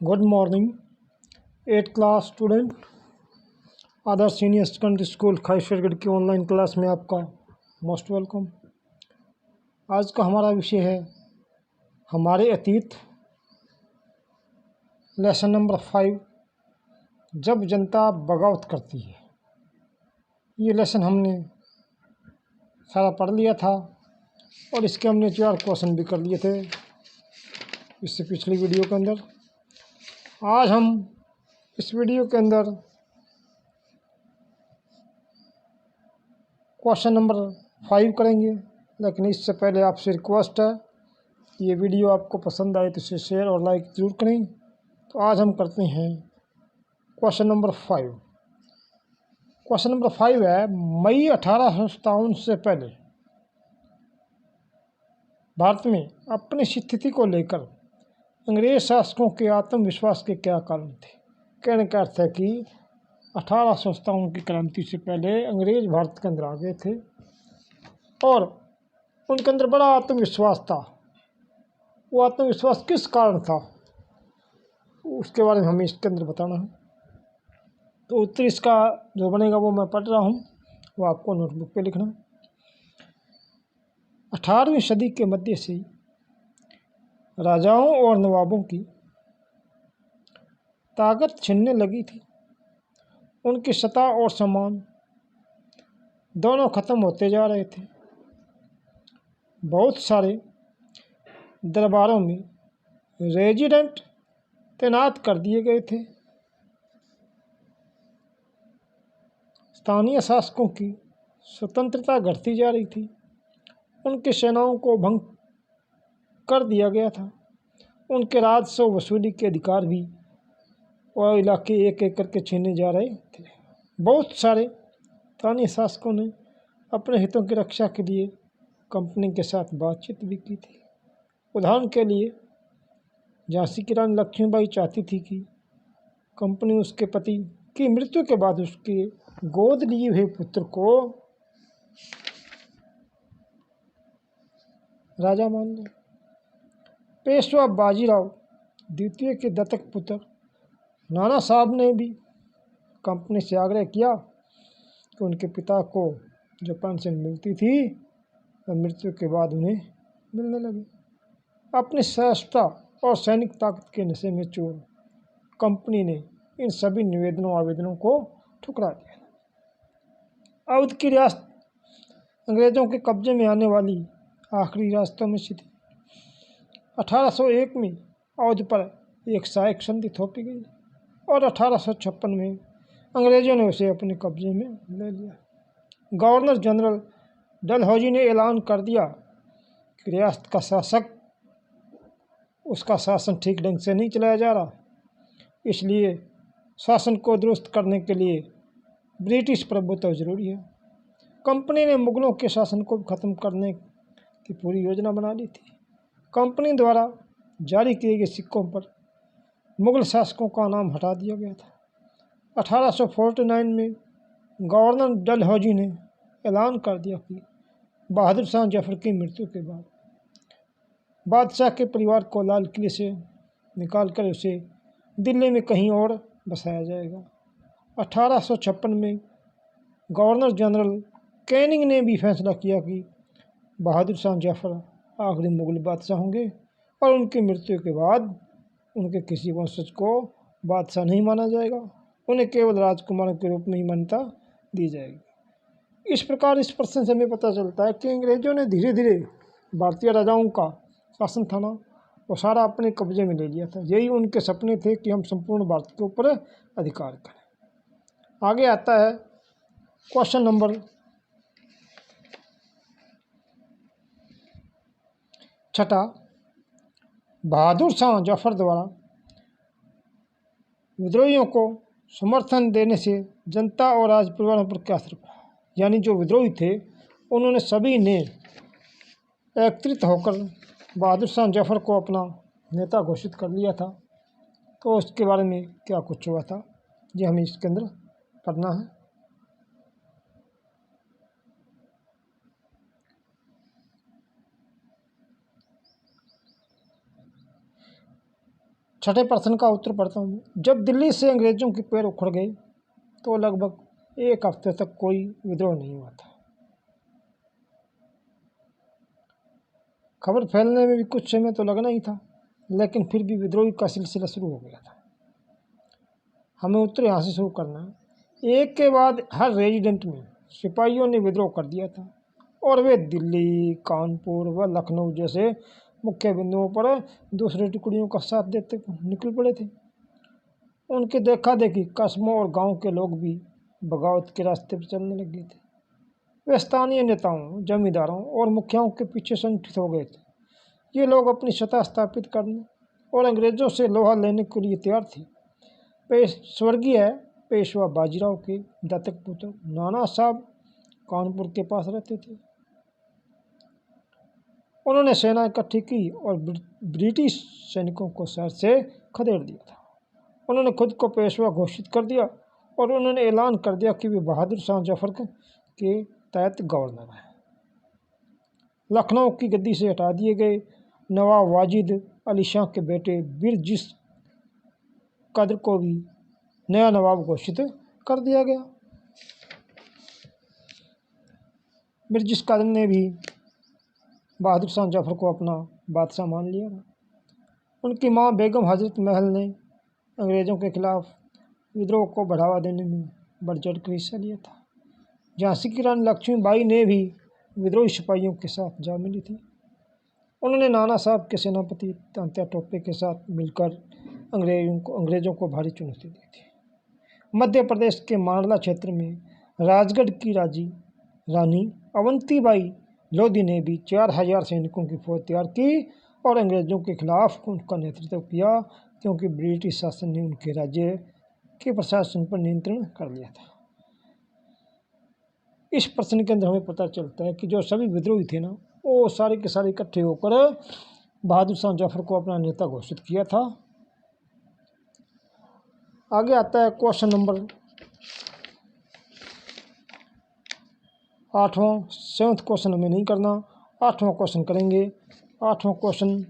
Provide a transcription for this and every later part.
Good morning 8th class student. Adarsh senior secondary school Khaisargarh की online class में आपका most welcome. आज का हमारा विषय है हमारे अतीत, लेसन नंबर 5, जब जनता बगावत करती है। ये लेसन हमने सारा पढ़ लिया था और इसके हमने 4 क्वेश्चन भी कर लिए थे इससे पिछली वीडियो के अंदर। आज हम इस वीडियो के अंदर क्वेश्चन नंबर 5 करेंगे, लेकिन इससे पहले आपसे रिक्वेस्ट है कि ये वीडियो आपको पसंद आए तो इसे शेयर और लाइक ज़रूर करें। तो आज हम करते हैं क्वेश्चन नंबर 5। क्वेश्चन नंबर 5 है, मई 1857 से पहले भारत में अपनी स्थिति को लेकर अंग्रेज शासकों के आत्मविश्वास के क्या कारण थे। कहने का अर्थ है कि 1857 की क्रांति से पहले अंग्रेज भारत के अंदर आ गए थे और उनके अंदर बड़ा आत्मविश्वास था। वो आत्मविश्वास किस कारण था उसके बारे में हमें इसके अंदर बताना है। तो उत्तर इसका जो बनेगा वो मैं पढ़ रहा हूँ, वो आपको नोटबुक पे लिखना है। 18वीं सदी के मध्य से राजाओं और नवाबों की ताकत छिनने लगी थी। उनकी सत्ता और सम्मान दोनों खत्म होते जा रहे थे। बहुत सारे दरबारों में रेजिडेंट तैनात कर दिए गए थे। स्थानीय शासकों की स्वतंत्रता घटती जा रही थी। उनकी सेनाओं को भंग कर दिया गया था। उनके राजस्व वसूली के अधिकार भी और इलाके एक एक करके छीने जा रहे थे। बहुत सारे स्थानीय शासकों ने अपने हितों की रक्षा के लिए कंपनी के साथ बातचीत भी की थी। उदाहरण के लिए झांसी की रानी लक्ष्मीबाई चाहती थी कि कंपनी उसके पति की मृत्यु के बाद उसके गोद लिए हुए पुत्र को राजा मान ले। पेशवा बाजीराव द्वितीय के दत्तक पुत्र नाना साहब ने भी कंपनी से आग्रह किया कि उनके पिता को जो पेंशन मिलती थी वह मृत्यु के बाद उन्हें मिलने लगी। अपनी सहजता और सैनिक ताकत के नशे में चोर कंपनी ने इन सभी आवेदनों को ठुकरा दिया। अवध की रियासत अंग्रेजों के कब्जे में आने वाली आखिरी रियासतों में से थी। 1801 में अवध पर एक सहायक संधि थोपी गई और 1856 में अंग्रेजों ने उसे अपने कब्जे में ले लिया। गवर्नर जनरल डलहौजी ने ऐलान कर दिया कि रियासत का शासक उसका शासन ठीक ढंग से नहीं चलाया जा रहा, इसलिए शासन को दुरुस्त करने के लिए ब्रिटिश प्रभुत्व जरूरी है। कंपनी ने मुगलों के शासन को खत्म करने की पूरी योजना बना ली थी। कंपनी द्वारा जारी किए गए सिक्कों पर मुगल शासकों का नाम हटा दिया गया था। 1849 में गवर्नर डलहौजी ने ऐलान कर दिया कि बहादुर शाह जफर की मृत्यु के बाद बादशाह के परिवार को लाल किले से निकालकर उसे दिल्ली में कहीं और बसाया जाएगा। 1856 में गवर्नर जनरल कैनिंग ने भी फैसला किया कि बहादुर शाह जफर आखिरी मुगल बादशाह होंगे और उनकी मृत्यु के बाद उनके किसी वंशज को बादशाह नहीं माना जाएगा, उन्हें केवल राजकुमारों के रूप में ही मान्यता दी जाएगी। इस प्रकार इस प्रश्न से हमें पता चलता है कि अंग्रेजों ने धीरे धीरे भारतीय राजाओं का शासन था ना वो सारा अपने कब्जे में ले लिया था। यही उनके सपने थे कि हम संपूर्ण भारत के ऊपर अधिकार करें। आगे आता है क्वेश्चन नंबर 6। बहादुर शाह जफर द्वारा विद्रोहियों को समर्थन देने से जनता और राज परिवारों पर क्या असर पड़ा। यानी जो विद्रोही थे उन्होंने सभी ने एकत्रित होकर बहादुर शाह जफर को अपना नेता घोषित कर लिया था। तो उसके बारे में क्या कुछ हुआ था ये हमें इसके अंदर पढ़ना है। छठे प्रश्न का उत्तर पढ़ता हूँ। जब दिल्ली से अंग्रेजों के पैर उखड़ गए तो लगभग एक हफ्ते तक कोई विद्रोह नहीं हुआ था। खबर फैलने में भी कुछ समय तो लगना ही था, लेकिन फिर भी विद्रोह का सिलसिला शुरू हो गया था। हमें उत्तर यहाँ से शुरू करना है। एक के बाद हर रेजिडेंट में सिपाहियों ने विद्रोह कर दिया था और वे दिल्ली, कानपुर व लखनऊ जैसे मुख्य बिंदुओं पर दूसरी टुकड़ियों का साथ देते निकल पड़े थे। उनके देखा देखी कस्बों और गांव के लोग भी बगावत के रास्ते पर चलने लग गए थे। वे स्थानीय नेताओं, जमींदारों और मुखियाओं के पीछे संगठित हो गए थे। ये लोग अपनी सत्ता स्थापित करने और अंग्रेजों से लोहा लेने के लिए तैयार थे। स्वर्गीय पेशवा बाजीराव के दत्तक पुत्र नाना साहब कानपुर के पास रहते थे। उन्होंने सेना इकट्ठी की और ब्रिटिश सैनिकों को शहर से खदेड़ दिया था। उन्होंने खुद को पेशवा घोषित कर दिया और उन्होंने ऐलान कर दिया कि वे बहादुर शाह जफर के तहत गवर्नर हैं। लखनऊ की गद्दी से हटा दिए गए नवाब वाजिद अली शाह के बेटे बिरजिस कद्र को भी नया नवाब घोषित कर दिया गया। बिरजिस कद्र ने भी बहादुर शाह जफर को अपना बादशाह मान लिया था। उनकी मां बेगम हजरत महल ने अंग्रेज़ों के खिलाफ विद्रोह को बढ़ावा देने में बढ़ चढ़ कर हिस्सा लिया था। झांसी की रानी लक्ष्मीबाई ने भी विद्रोही सिपाहियों के साथ जा मिली थी। उन्होंने नाना साहब के सेनापति तात्या टोपे के साथ मिलकर अंग्रेज़ों को भारी चुनौती दी थी। मध्य प्रदेश के मांडला क्षेत्र में राजगढ़ की रानी अवंतीबाई लोधी ने भी 4000 सैनिकों की फौज तैयार की और अंग्रेज़ों के खिलाफ उनका नेतृत्व किया, क्योंकि ब्रिटिश शासन ने उनके राज्य के प्रशासन पर नियंत्रण कर लिया था। इस प्रश्न के अंदर हमें पता चलता है कि जो सभी विद्रोही थे ना, वो सारे के सारे इकट्ठे होकर बहादुर शाह जफर को अपना नेता घोषित किया था। आगे आता है क्वेश्चन नंबर 8वां। 7th क्वेश्चन हमें नहीं करना, 8वां क्वेश्चन करेंगे। 8वां क्वेश्चन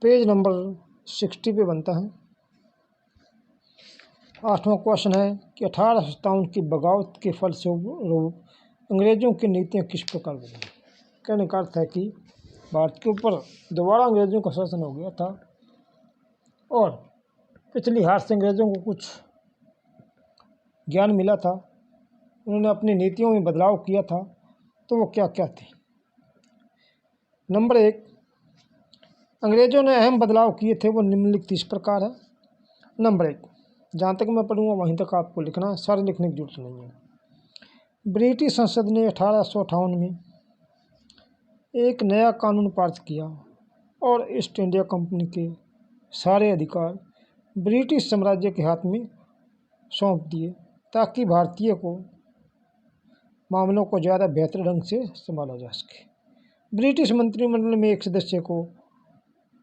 पेज नंबर 60 पे बनता है। 8वां क्वेश्चन है कि 1857 की बगावत के फलस्वरूप अंग्रेज़ों की नीतियाँ किस प्रकार बदली। कहने का अर्थ है कि भारत के ऊपर दोबारा अंग्रेज़ों का शासन हो गया था और पिछली हार से अंग्रेज़ों को कुछ ज्ञान मिला था। उन्होंने अपनी नीतियों में बदलाव किया था, तो वो क्या क्या थे। नंबर 1, अंग्रेज़ों ने अहम बदलाव किए थे, वो निम्नलिखित इस प्रकार है। नंबर 1, जहाँ तक मैं पढ़ूँगा वहीं तक आपको लिखना है, सारे लिखने की जरूरत नहीं है। ब्रिटिश संसद ने 1858 में एक नया कानून पारित किया और ईस्ट इंडिया कंपनी के सारे अधिकार ब्रिटिश साम्राज्य के हाथ में सौंप दिए, ताकि भारतीय को मामलों को ज़्यादा बेहतर ढंग से संभाला जा सके। ब्रिटिश मंत्रिमंडल में एक सदस्य को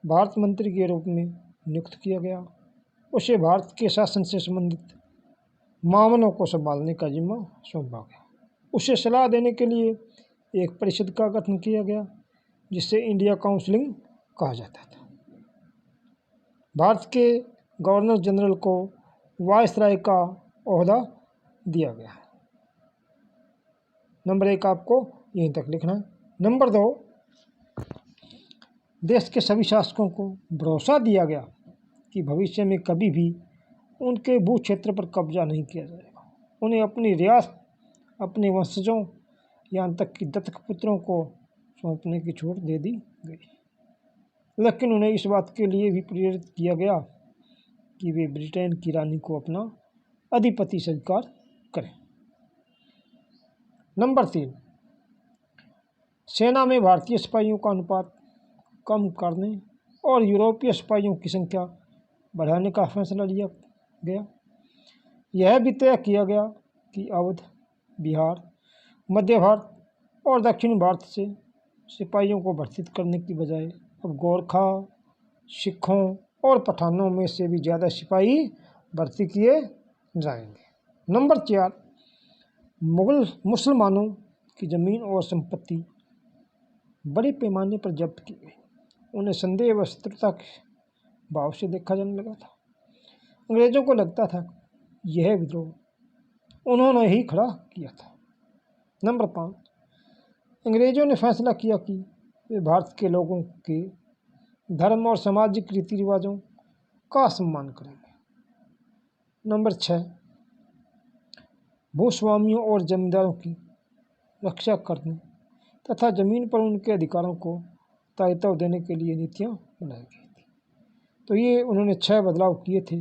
भारत मंत्री के रूप में नियुक्त किया गया। उसे भारत के शासन से संबंधित मामलों को संभालने का जिम्मा सौंपा गया। उसे सलाह देने के लिए एक परिषद का गठन किया गया, जिसे इंडिया काउंसिलिंग कहा जाता था। भारत के गवर्नर जनरल को वायसराय का ओहदा दिया गया। नंबर 1 आपको यहीं तक लिखना है। नंबर 2, देश के सभी शासकों को भरोसा दिया गया कि भविष्य में कभी भी उनके भू क्षेत्र पर कब्जा नहीं किया जाएगा। उन्हें अपनी रियासत अपने वंशजों यहाँ तक कि दत्तक पुत्रों को सौंपने की छूट दे दी गई, लेकिन उन्हें इस बात के लिए भी प्रेरित किया गया कि वे ब्रिटेन की रानी को अपना अधिपति स्वीकार करें। नंबर 3, सेना में भारतीय सिपाहियों का अनुपात कम करने और यूरोपीय सिपाहियों की संख्या बढ़ाने का फैसला लिया गया। यह भी तय किया गया कि अवध, बिहार, मध्य भारत और दक्षिण भारत से सिपाहियों को भर्ती करने की बजाय अब गोरखा, सिखों और पठानों में से भी ज़्यादा सिपाही भर्ती किए जाएंगे। नंबर 4, मुसलमानों की ज़मीन और संपत्ति बड़े पैमाने पर जब्त की गई। उन्हें संदेह व शत्रुता भाव से देखा जाने लगा था। अंग्रेजों को लगता था यह विद्रोह उन्होंने ही खड़ा किया था। नंबर 5, अंग्रेजों ने फैसला किया कि वे भारत के लोगों के धर्म और सामाजिक रीति रिवाजों का सम्मान करेंगे। नंबर 6, भूस्वामियों और जमींदारों की रक्षा करने तथा जमीन पर उनके अधिकारों को दायित्व देने के लिए नीतियाँ बनाई गई थी। तो ये उन्होंने 6 बदलाव किए थे।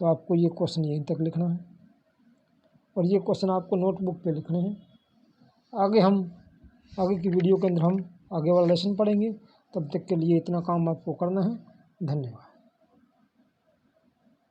तो आपको ये क्वेश्चन यहीं तक लिखना है और ये क्वेश्चन आपको नोटबुक पे लिखने हैं। आगे की वीडियो के अंदर हम आगे वाला लेसन पढ़ेंगे। तब तक के लिए इतना काम आपको करना है। धन्यवाद।